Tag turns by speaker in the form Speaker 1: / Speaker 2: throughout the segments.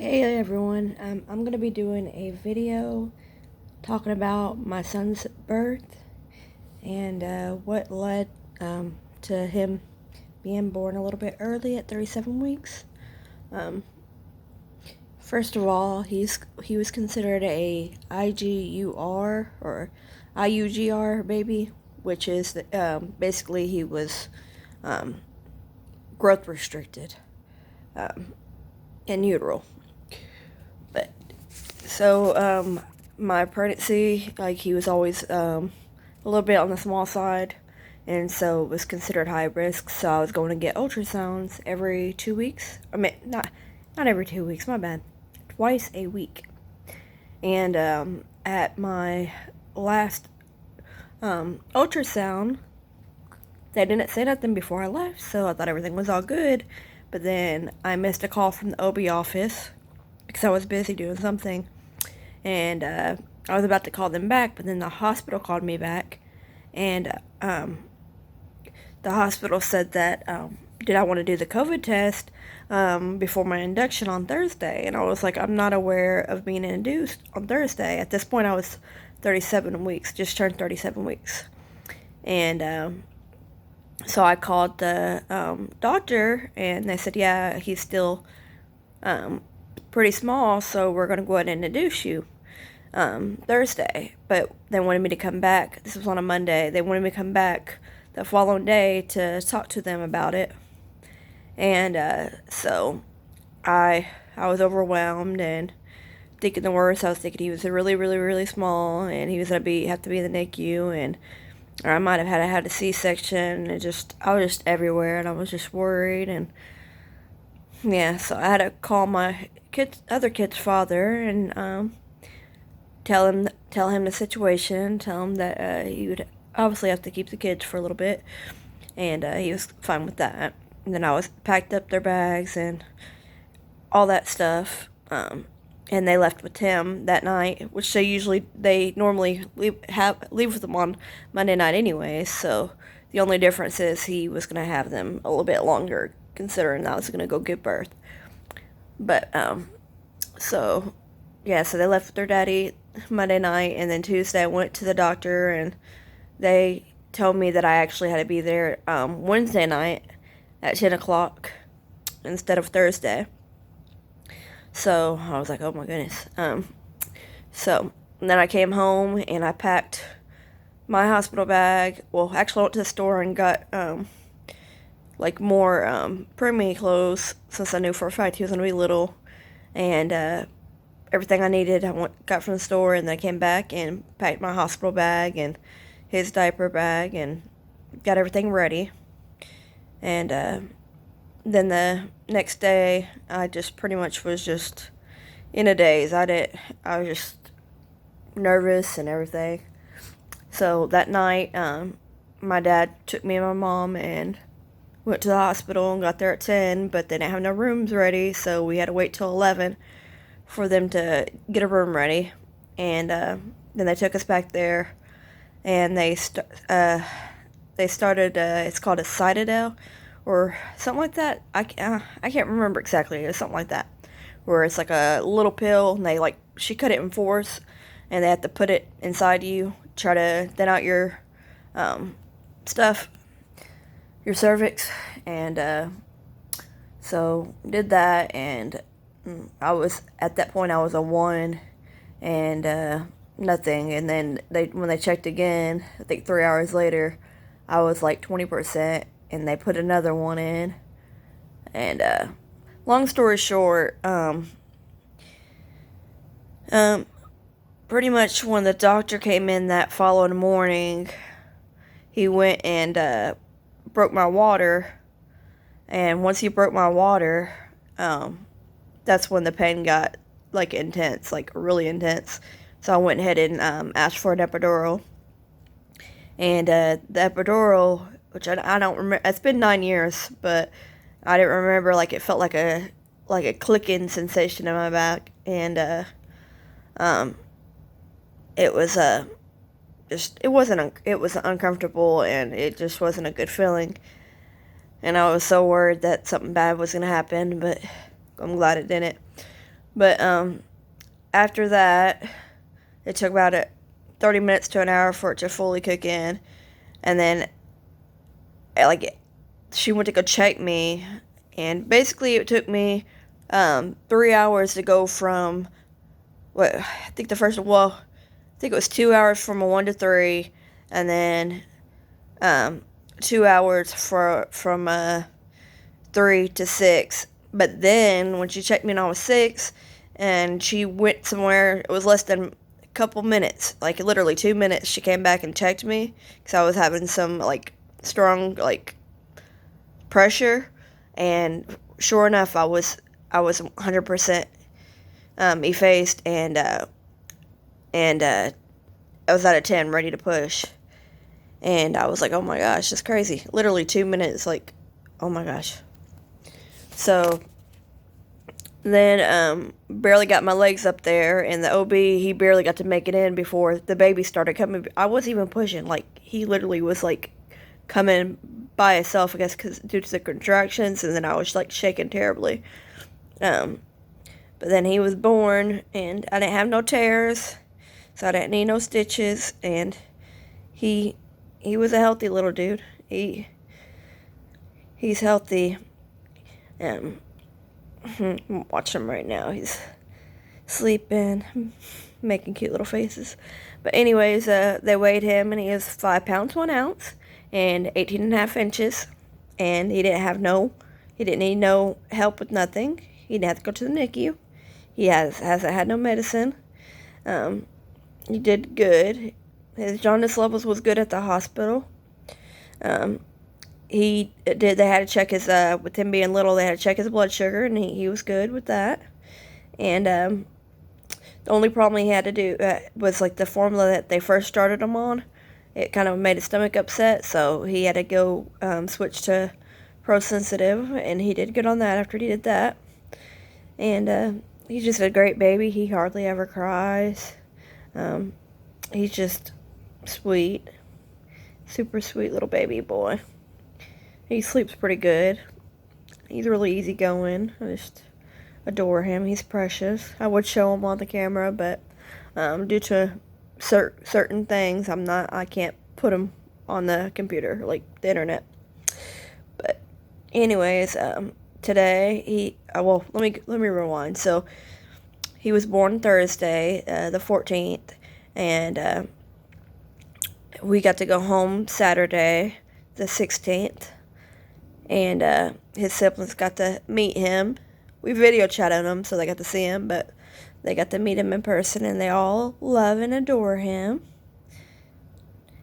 Speaker 1: Hey everyone, I'm going to be doing a video talking about my son's birth and what led to him being born a little bit early at 37 weeks. Um, First of all, he was considered a IGUR or IUGR baby, which is basically he was um, growth restricted in utero. But my pregnancy, like he was always a little bit on the small side, and so it was considered high risk. So I was going to get ultrasounds every 2 weeks. I mean, not every 2 weeks. My bad, twice a week. And at my last ultrasound, they didn't say nothing before I left, so I thought everything was all good. But then I missed a call from the OB office because I was busy doing something, and I was about to call them back, but then the hospital called me back, and the hospital said that did I want to do the COVID test before my induction on Thursday, and I was like, I'm not aware of being induced on Thursday. At this point, I was 37 weeks, just turned 37 weeks, and so I called the doctor, and they said, yeah, he's still pretty small, so we're going to go ahead and induce you Thursday. But they wanted me to come back. This was on a Monday. They wanted me to come back the following day to talk to them about it. And so I was overwhelmed and thinking the worst. I was thinking he was really, really, really small, and he was going to have to be in the NICU, and or I might have had a C-section. I was just everywhere, and I was just worried. And yeah, so I had to call my other kid's father and tell him the situation, tell him that he would obviously have to keep the kids for a little bit, and he was fine with that. And then I was packed up their bags and all that stuff, and they left with him that night, which they normally leave with them on Monday night anyways. So the only difference is he was gonna have them a little bit longer, considering I was gonna go give birth. But so yeah, so they left with their daddy Monday night, and then Tuesday I went to the doctor, and they told me that I actually had to be there Wednesday night at 10 o'clock instead of Thursday. So I was like, oh my goodness. So then I came home and I packed my hospital bag. Well, actually I went to the store and got like more preemie clothes, since I knew for a fact he was going to be little. And everything I needed got from the store, and then I came back and packed my hospital bag and his diaper bag and got everything ready. And then the next day, I just pretty much was just in a daze. I was just nervous and everything. So that night, my dad took me and my mom and went to the hospital and got there at 10, but they didn't have no rooms ready, so we had to wait till 11 for them to get a room ready. And then they took us back there, and they started, it's called a Citadel, or something like that. I can't remember exactly. It was something like that, where it's like a little pill, and she cut it in fours, and they have to put it inside you, try to thin out your stuff, your cervix. And so did that, and at that point I was a 1 and nothing. And then when they checked again, I think 3 hours later, I was like 20%, and they put another one in. And long story short, pretty much when the doctor came in that following morning, he went and broke my water. And once he broke my water, that's when the pain got like intense, like really intense. So I went ahead and asked for an epidural. And the epidural, which I don't remember, it's been 9 years, but I didn't remember, like it felt like a clicking sensation in my back. And it was it was uncomfortable, and it just wasn't a good feeling. And I was so worried that something bad was gonna happen, but I'm glad it didn't. But after that, it took about 30 minutes to an hour for it to fully cook in. And then, like, she went to go check me. And basically, it took me 3 hours to go from, what, I think I think it was 2 hours from a 1 to 3. And then 2 hours from 3 to 6. But then, when she checked me when I was 6, and she went somewhere, it was less than a couple minutes, like literally 2 minutes. She came back and checked me because I was having some like strong like pressure, and sure enough, I was 100% effaced, and I was at a 10, ready to push, and I was like, oh my gosh, that's crazy. Literally 2 minutes, like, oh my gosh. So then barely got my legs up there, and the OB, he barely got to make it in before the baby started coming. I wasn't even pushing. Like, he literally was like coming by himself, I guess, cause due to the contractions, and then I was like shaking terribly. Um, but then he was born, and I didn't have no tears, so I didn't need no stitches, and he he was a healthy little dude. He's healthy. Um, Watch him right now. He's sleeping, making cute little faces. But anyways, they weighed him, and he is 5 pounds 1 ounce and 18.5 inches, and he didn't need no help with nothing. He didn't have to go to the NICU. He hasn't had no medicine. Um, he did good. His jaundice levels was good at the hospital. Um, they had to check his, with him being little, they had to check his blood sugar, and he was good with that. And, the only problem he had to do was like the formula that they first started him on. It kind of made his stomach upset, so he had to go switch to Pro Sensitive, and he did good on that after he did that. And he's just a great baby. He hardly ever cries. Um, he's just sweet, super sweet little baby boy. He sleeps pretty good. He's really easygoing. I just adore him. He's precious. I would show him on the camera, but due to certain things, I can't put him on the computer, like the internet. But anyways, today let me rewind. So he was born Thursday, the 14th, and we got to go home Saturday, the 16th, and his siblings got to meet him. We video chatted him, so they got to see him, but they got to meet him in person, and they all love and adore him.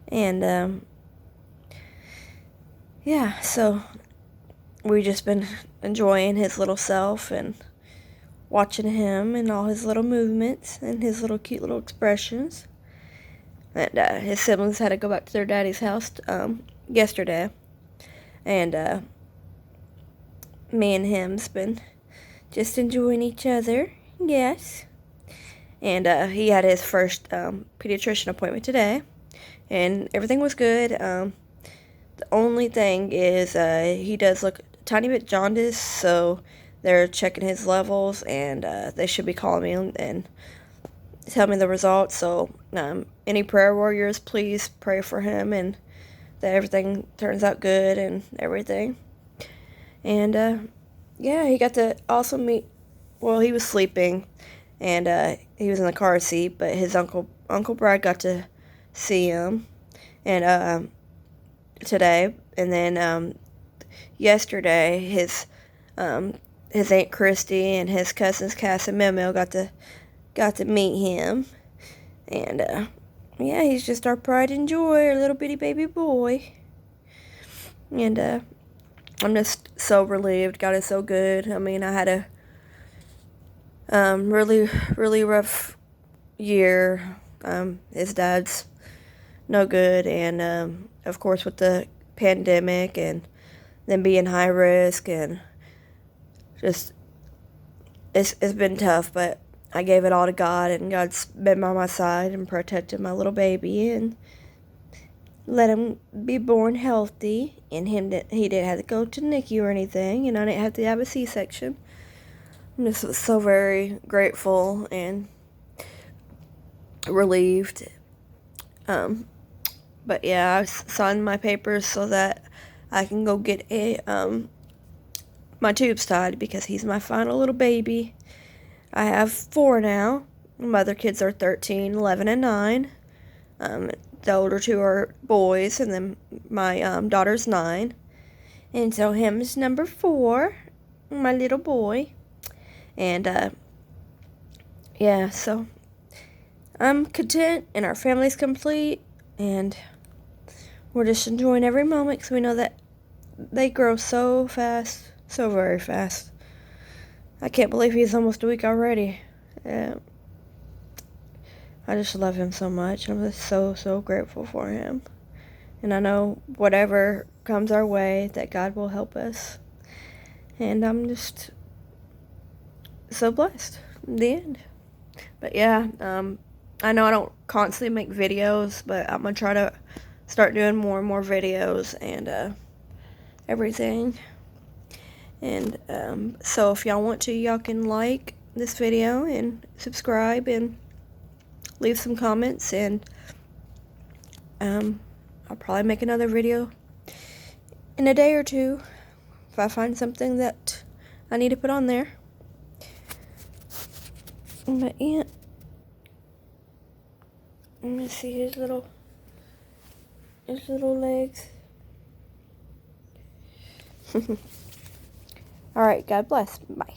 Speaker 1: And yeah, so we just been enjoying his little self and watching him and all his little movements and his little cute little expressions. And his siblings had to go back to their daddy's house yesterday, and me and him's been just enjoying each other. Yes. And he had his first pediatrician appointment today, and everything was good. The only thing is he does look a tiny bit jaundiced, so they're checking his levels, and they should be calling me and tell me the results. So any prayer warriors, please pray for him and that everything turns out good and everything. And yeah, he got to also meet. Well, he was sleeping, and he was in the car seat, but his Uncle Brad got to see him, and today, and then yesterday his Aunt Christy and his cousins Cass and Memo got to meet him, and yeah, he's just our pride and joy, our little bitty baby boy, and I'm just so relieved. God is so good. I mean, I had a really, really rough year. His dad's no good, and of course with the pandemic and then being high risk, and just it's been tough. But I gave it all to God, and God's been by my side and protected my little baby and let him be born healthy. And he didn't have to go to NICU or anything, and I didn't have to have a C-section. I'm just so very grateful and relieved. But yeah, I signed my papers so that I can go get my tubes tied because he's my final little baby. I have 4 now. My other kids are 13, 11, and 9. The older 2 are boys, and then my daughter's 9. And so him's number 4, my little boy. And yeah, so I'm content, and our family's complete, and we're just enjoying every moment because we know that they grow so fast, so very fast. I can't believe he's almost a week already. I just love him so much. I'm just so grateful for him. And I know whatever comes our way, that God will help us. And I'm just so blessed. In the end. But yeah, I know I don't constantly make videos, but I'm going to try to start doing more and more videos and everything. And so if y'all want to, y'all can like this video and subscribe and leave some comments, and I'll probably make another video in a day or two if I find something that I need to put on there. But yeah, let me see his little legs. Alright, God bless. Bye.